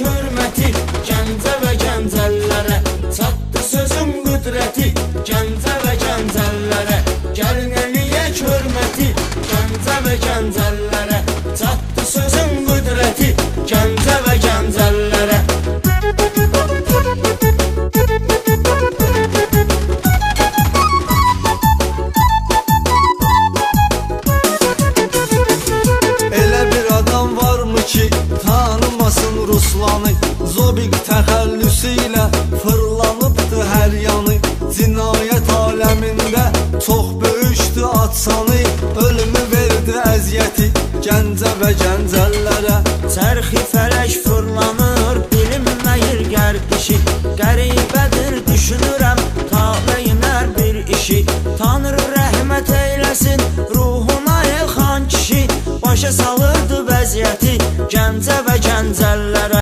hürməti Gəncə və gəncəllərə çatdı sözün qüdrəti Gəncə və gəncəllərə gəlin eləyək hürməti Gəncə və gəncəllərə çatdı sözün qüdrəti Gəncə və gəncəllərə ki tanımasın Ruslanı Zobik təxəllüsü ilə fırlanıbdı hər yanı Cinayət aləmində çox böyüşdü atsanı Ölümü verdi əziyyəti Gəncə və gəncəllərə Çərxi fələk fırlanır bilinməyir gərdişi Qəribədir düşünürəm taleyin hər bir işi Tanrı rəhmət eyləsin ruhuna elxan kişi Başa salırdı vəziyyəti Gəncə və gəncəllərə